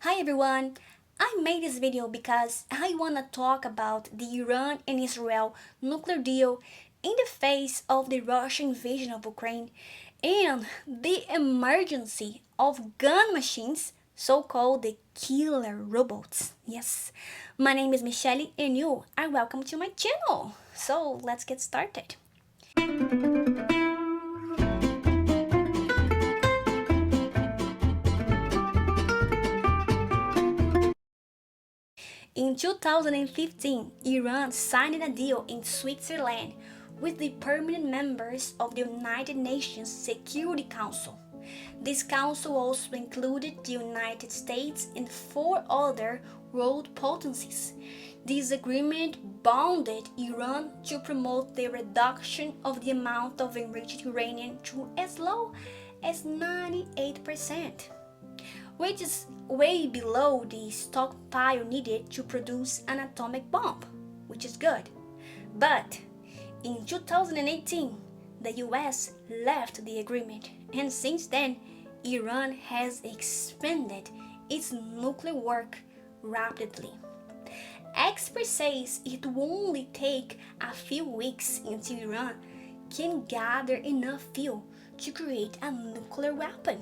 Hi everyone! I made this video because I want to talk about the Iran and Israel nuclear deal in the face of the Russian invasion of Ukraine and the emergency of gun machines, so-called the killer robots. Yes, my name is Michelle and you are welcome to my channel. So let's get started. In 2015, Iran signed a deal in Switzerland with the permanent members of the United Nations Security Council. This council also included the United States and four other world potencies. This agreement bounded Iran to promote the reduction of the amount of enriched uranium to as low as 98%, which is way below the stockpile needed to produce an atomic bomb, which is good. But in 2018, the US left the agreement, and since then, Iran has expanded its nuclear work rapidly. Experts say it will only take a few weeks until Iran can gather enough fuel to create a nuclear weapon.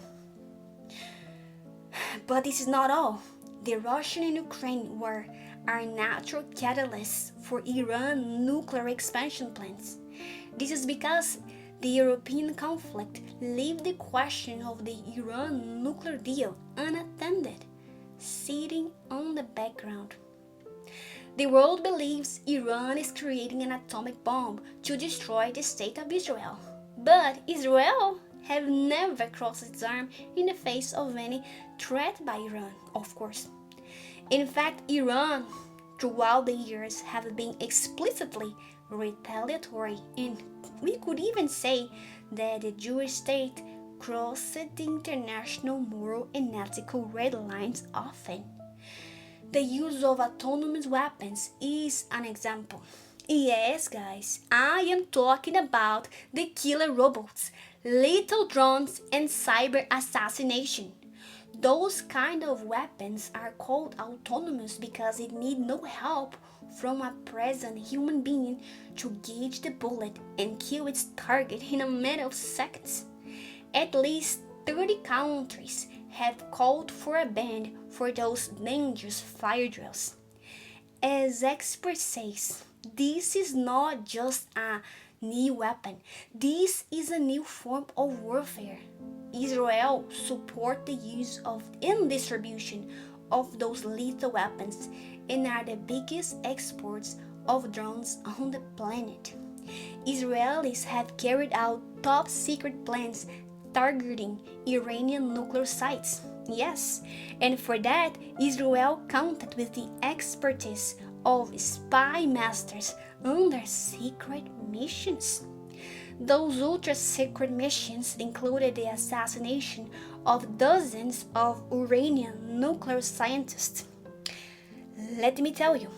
But this is not all. The Russian and Ukraine war are natural catalysts for Iran nuclear expansion plans. This is because the European conflict left the question of the Iran nuclear deal unattended, sitting on the background. The world believes Iran is creating an atomic bomb to destroy the state of Israel. But Israel have never crossed its arm in the face of any threat by Iran, of course. In fact, Iran, throughout the years, have been explicitly retaliatory, and we could even say that the Jewish state crossed the international moral and ethical red lines often. The use of autonomous weapons is an example. Yes, guys, I am talking about the killer robots, lethal drones, and cyber assassination. Those kind of weapons are called autonomous because it need no help from a present human being to gauge the bullet and kill its target in a matter of seconds. At least 30 countries have called for a ban for those dangerous fire drills. As experts say, this is not just a new weapon, this is a new form of warfare. Israel support the use of and distribution of those lethal weapons and are the biggest exports of drones on the planet. Israelis have carried out top secret plans targeting Iranian nuclear sites. Yes, and for that, Israel counted with the expertise of spy masters under secret missions. Those ultra-secret missions included the assassination of dozens of Iranian nuclear scientists. Let me tell you,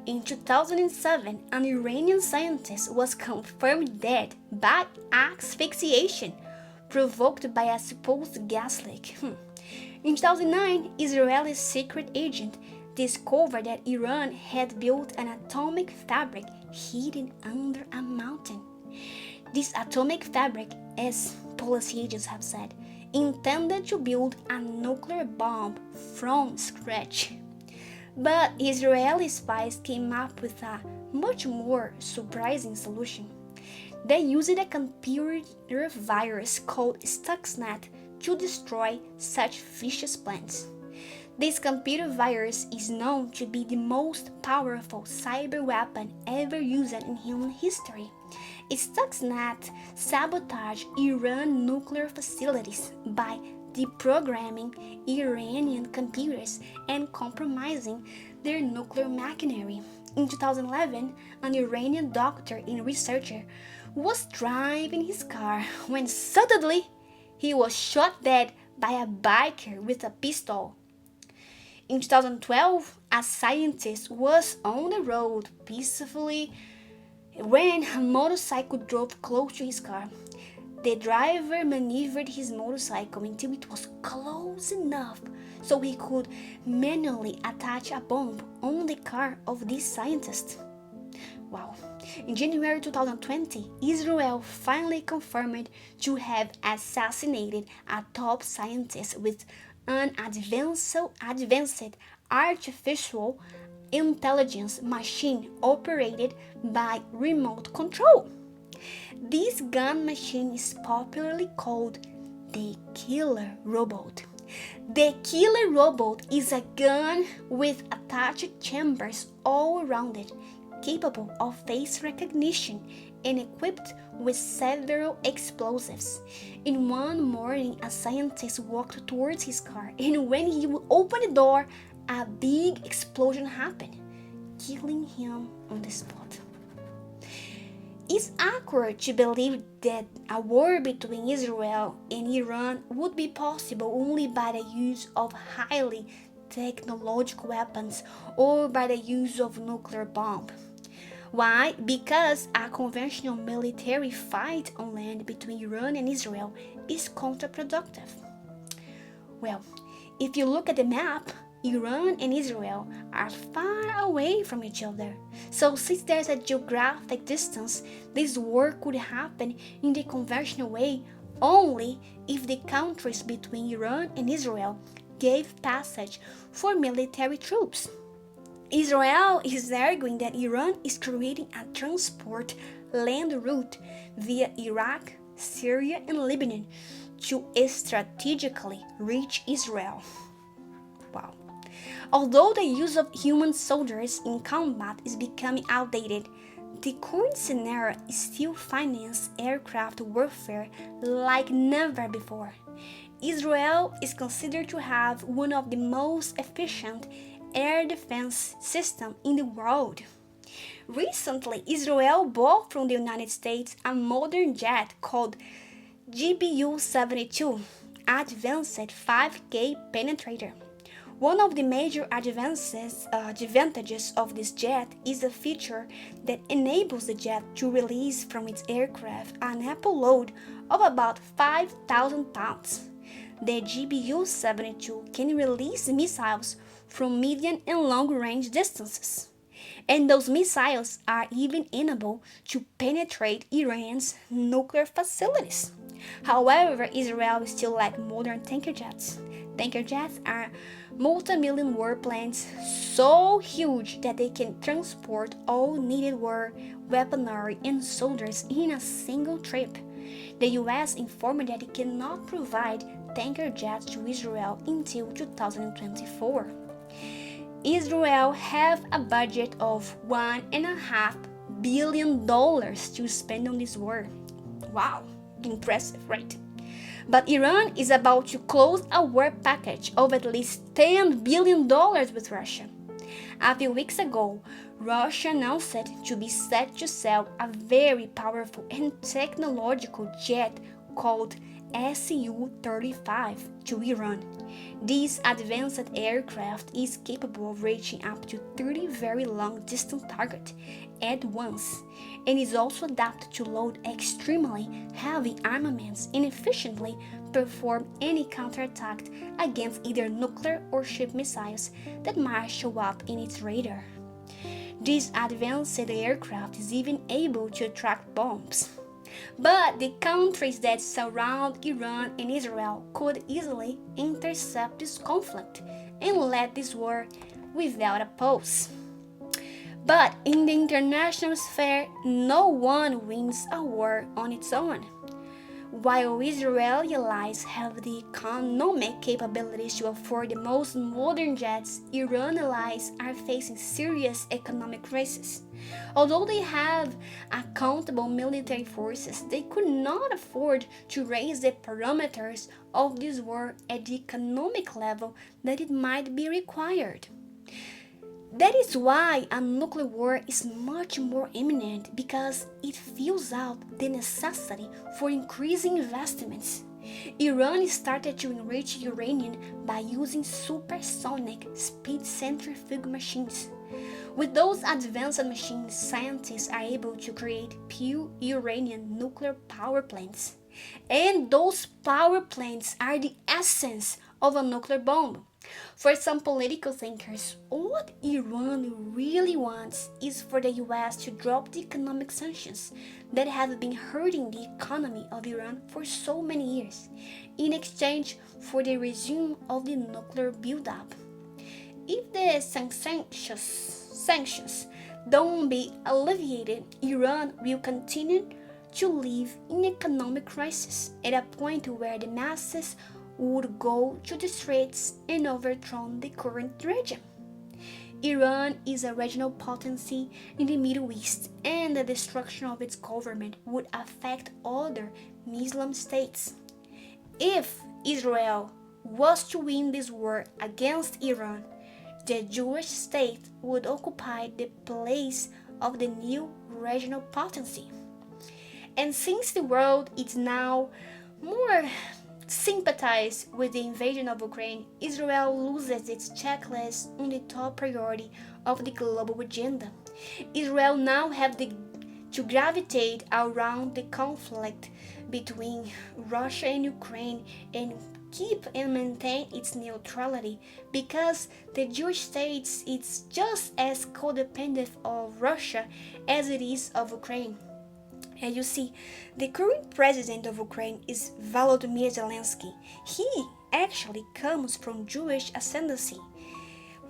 in 2007, an Iranian scientist was confirmed dead by asphyxiation provoked by a supposed gas leak. In 2009, Israeli secret agent discovered that Iran had built an atomic fabric hidden under a mountain. This atomic fabric, as policy agents have said, intended to build a nuclear bomb from scratch. But Israeli spies came up with a much more surprising solution. They used a computer virus called stuxnet to destroy such vicious plans. This computer virus is known to be the most powerful cyber weapon ever used in human history. Stuxnet sabotaged Iran nuclear facilities by deprogramming Iranian computers and compromising their nuclear machinery. In 2011, an Iranian doctor and researcher was driving his car when suddenly he was shot dead by a biker with a pistol. In 2012, a scientist was on the road peacefully when a motorcycle drove close to his car. The driver maneuvered his motorcycle until it was close enough so he could manually attach a bomb on the car of this scientist. Wow. In January 2020, Israel finally confirmed to have assassinated a top scientist with an advanced artificial intelligence machine operated by remote control. This gun machine is popularly called the killer robot. The killer robot is a gun with attached chambers all around it, capable of face recognition and equipped with several explosives. In one morning, a scientist walked towards his car, and when he opened the door, a big explosion happened, killing him on the spot. It's accurate to believe that a war between Israel and Iran would be possible only by the use of highly technological weapons or by the use of nuclear bomb. Why? Because a conventional military fight on land between Iran and Israel is counterproductive. Well, if you look at the map, Iran and Israel are far away from each other. So since there's a geographic distance, this war could happen in the conventional way only if the countries between Iran and Israel gave passage for military troops. Israel is arguing that Iran is creating a transport land route via Iraq, Syria, and Lebanon to strategically reach Israel. Wow. Although the use of human soldiers in combat is becoming outdated, the current scenario still finances aircraft warfare like never before. Israel is considered to have one of the most efficient air defense systems in the world. Recently, Israel bought from the United States a modern jet called GBU-72 Advanced 5K Penetrator. One of the major advantages of this jet is a feature that enables the jet to release from its aircraft an Apple load of about 5,000 pounds. The GBU-72 can release missiles from medium and long-range distances, and those missiles are even able to penetrate Iran's nuclear facilities. However, Israel still lacks modern tanker jets. Tanker jets are multi-million warplanes so huge that they can transport all needed war, weaponry, and soldiers in a single trip. The US informed that it cannot provide tanker jets to Israel until 2024. Israel have a budget of $1.5 billion to spend on this war. Wow, impressive, right? But Iran is about to close a war package of at least $10 billion with Russia. A few weeks ago, Russia announced to be set to sell a very powerful and technological jet called Su-35 to Iran. This advanced aircraft is capable of reaching up to 30 very long-distance targets at once and is also adapted to load extremely heavy armaments and efficiently perform any counterattack against either nuclear or ship missiles that might show up in its radar. This advanced aircraft is even able to attract bombs. But the countries that surround Iran and Israel could easily intercept this conflict and let this war without a pause. But in the international sphere, no one wins a war on its own. While Israeli allies have the economic capabilities to afford the most modern jets, Iran allies are facing serious economic crisis. Although they have accountable military forces, they could not afford to raise the parameters of this war at the economic level that it might be required. That is why a nuclear war is much more imminent, because it fills out the necessity for increasing investments. Iran started to enrich uranium by using supersonic speed centrifuge machines. With those advanced machines, scientists are able to create pure uranium nuclear power plants. And those power plants are the essence of a nuclear bomb. For some political thinkers, what Iran really wants is for the US to drop the economic sanctions that have been hurting the economy of Iran for so many years, in exchange for the resume of the nuclear buildup. If the sanctions don't be alleviated, Iran will continue to live in economic crisis at a point where the masses would go to the streets and overthrow the current regime. Iran is a regional potency in the Middle East, and the destruction of its government would affect other Muslim states. If Israel was to win this war against Iran, the Jewish state would occupy the place of the new regional potency. And since the world is now more sympathized with the invasion of Ukraine, Israel loses its checklist on the top priority of the global agenda. Israel now has to gravitate around the conflict between Russia and Ukraine and keep and maintain its neutrality because the Jewish state is just as codependent of Russia as it is of Ukraine. And you see, the current president of Ukraine is Volodymyr Zelensky. He actually comes from Jewish ascendancy.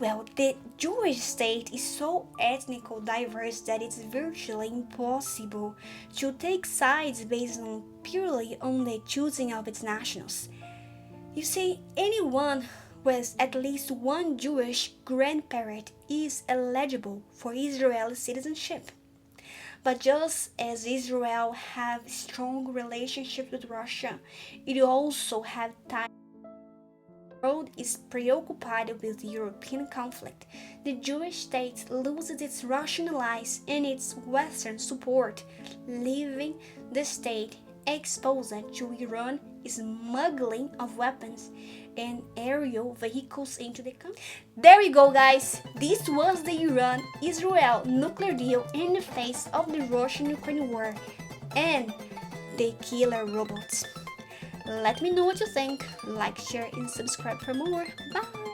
Well, the Jewish state is so ethnically diverse that it's virtually impossible to take sides based purely on the choosing of its nationals. You see, anyone with at least one Jewish grandparent is eligible for Israeli citizenship. But just as Israel have strong relationships with Russia, it also have ties. The world is preoccupied with the European conflict. The Jewish state loses its Russian allies and its Western support, leaving the state exposed to Iran smuggling of weapons and aerial vehicles into the country. There you go, guys. This was the Iran-Israel nuclear deal in the face of the Russian-Ukraine war and the killer robots. Let me know what you think. Like, share, and subscribe for more. Bye!